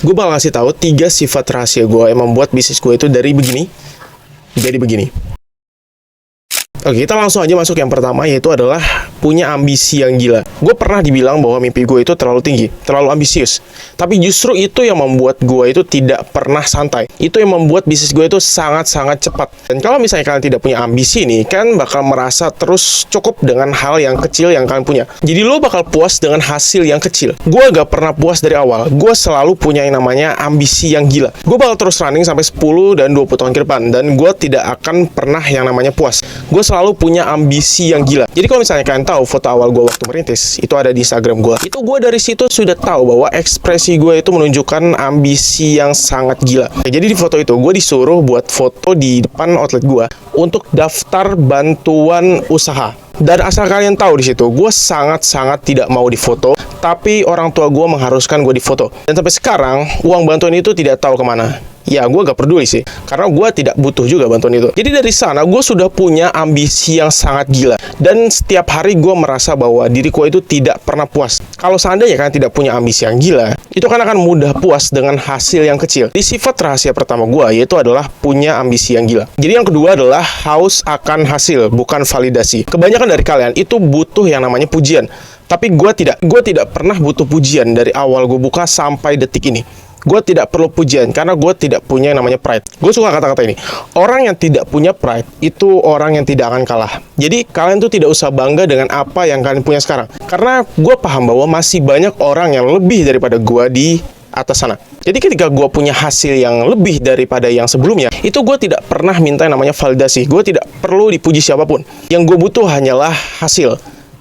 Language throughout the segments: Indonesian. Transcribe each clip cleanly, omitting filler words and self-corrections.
gue bakal kasih tahu 3 sifat rahasia gue yang membuat bisnis gue itu dari begini jadi begini. Oke, kita langsung aja masuk yang pertama, yaitu adalah punya ambisi yang gila. Gue pernah dibilang bahwa mimpi gue itu terlalu tinggi, terlalu ambisius. Tapi justru itu yang membuat gue itu tidak pernah santai. Itu yang membuat bisnis gue itu sangat-sangat cepat. Dan kalau misalnya kalian tidak punya ambisi nih, kan bakal merasa terus cukup dengan hal yang kecil yang kalian punya. Jadi lo bakal puas dengan hasil yang kecil. Gue gak pernah puas dari awal. Gue selalu punya yang namanya ambisi yang gila. Gue bakal terus running sampai 10 dan 20 tahun ke depan. Dan gue tidak akan pernah yang namanya puas. Gue selalu punya ambisi yang gila. Jadi kalau misalnya kalian tahu foto awal gue waktu merintis, itu ada di Instagram gue. Itu gue dari situ sudah tahu bahwa ekspresi gue itu menunjukkan ambisi yang sangat gila. Jadi di foto itu gue disuruh buat foto di depan outlet gue untuk daftar bantuan usaha. Dan asal kalian tahu di situ, gue sangat-sangat tidak mau difoto, tapi orang tua gue mengharuskan gue difoto. Dan sampai sekarang, uang bantuan itu tidak tahu kemana. Ya, gue gak peduli sih, karena gue tidak butuh juga bantuan itu. Jadi dari sana, gue sudah punya ambisi yang sangat gila. Dan setiap hari gue merasa bahwa diriku itu tidak pernah puas. Kalau seandainya kalian tidak punya ambisi yang gila, itu kan akan mudah puas dengan hasil yang kecil. Di sifat rahasia pertama gue, yaitu adalah punya ambisi yang gila. Jadi yang kedua adalah haus akan hasil, bukan validasi. Kebanyakan dari kalian itu butuh yang namanya pujian. Tapi gue tidak pernah butuh pujian dari awal gue buka sampai detik ini. Gue tidak perlu pujian, karena gue tidak punya yang namanya pride. Gue suka kata-kata ini. Orang yang tidak punya pride, itu orang yang tidak akan kalah. Jadi, kalian tuh tidak usah bangga dengan apa yang kalian punya sekarang. Karena gue paham bahwa masih banyak orang yang lebih daripada gue di atas sana. Jadi ketika gue punya hasil yang lebih daripada yang sebelumnya, itu gue tidak pernah minta yang namanya validasi. Gue tidak perlu dipuji siapapun. Yang gue butuh hanyalah hasil,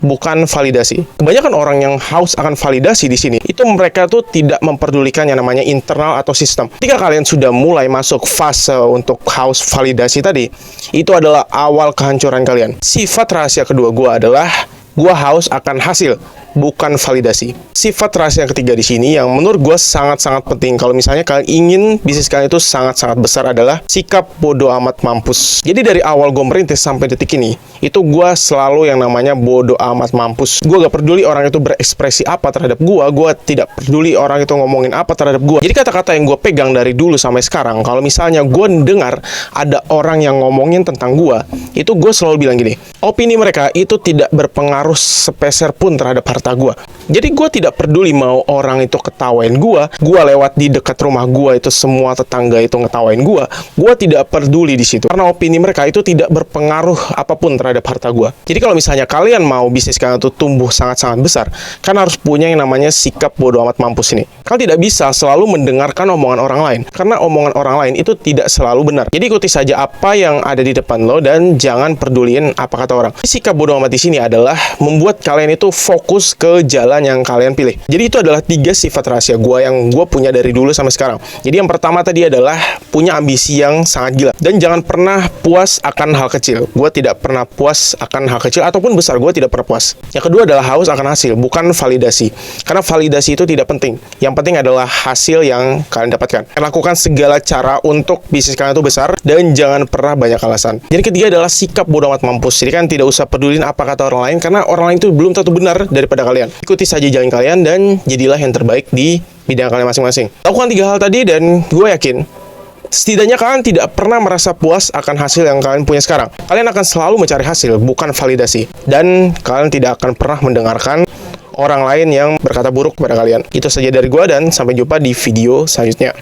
bukan validasi. Kebanyakan orang yang haus akan validasi di sini, itu mereka tuh tidak memperdulikan yang namanya internal atau sistem. Ketika kalian sudah mulai masuk fase untuk haus validasi tadi, itu adalah awal kehancuran kalian. Sifat rahasia kedua gue adalah gue haus akan hasil, bukan validasi. Sifat rahasia yang ketiga di sini yang menurut gue sangat-sangat penting kalau misalnya kalian ingin bisnis kalian itu sangat-sangat besar adalah sikap bodoh amat mampus. Jadi dari awal gue merintis sampai detik ini, itu gue selalu yang namanya bodoh amat mampus. Gue gak peduli orang itu berekspresi apa terhadap gue tidak peduli orang itu ngomongin apa terhadap gue. Jadi kata-kata yang gue pegang dari dulu sampai sekarang, kalau misalnya gue dengar ada orang yang ngomongin tentang gue, itu gue selalu bilang gini, opini mereka itu tidak berpengaruh sepeser pun terhadap harta gue. Jadi gue tidak peduli mau orang itu ketawain gue lewat di dekat rumah gue itu semua tetangga itu ngetawain gue tidak peduli di situ, karena opini mereka itu tidak berpengaruh apapun terhadap harta gue. Jadi kalau misalnya kalian mau bisnis kalian itu tumbuh sangat-sangat besar, kan harus punya yang namanya sikap bodoh amat mampus ini. Kalian tidak bisa selalu mendengarkan omongan orang lain, karena omongan orang lain itu tidak selalu benar. Jadi ikuti saja apa yang ada di depan lo dan jangan peduliin apa kata orang. Sikap bodoh amat di sini adalah membuat kalian itu fokus ke jalan yang kalian pilih. Jadi itu adalah 3 sifat rahasia gue yang gue punya dari dulu sampai sekarang. Jadi yang pertama tadi adalah punya ambisi yang sangat gila. Dan jangan pernah puas akan hal kecil. Gue tidak pernah puas akan hal kecil ataupun besar, gue tidak pernah puas. Yang kedua adalah haus akan hasil, bukan validasi. Karena validasi itu tidak penting. Yang penting adalah hasil yang kalian dapatkan. Lakukan segala cara untuk bisnis kalian itu besar dan jangan pernah banyak alasan. Jadi ketiga adalah sikap bodoh amat mampus. Jadi kan tidak usah pedulin apa kata orang lain, karena orang lain itu belum tentu benar daripada kalian. Ikuti saja jalan kalian dan jadilah yang terbaik di bidang kalian masing-masing. Lakukan 3 hal tadi dan gue yakin setidaknya kalian tidak pernah merasa puas akan hasil yang kalian punya sekarang. Kalian akan selalu mencari hasil, bukan validasi. Dan kalian tidak akan pernah mendengarkan orang lain yang berkata buruk kepada kalian. Itu saja dari gue dan sampai jumpa di video selanjutnya.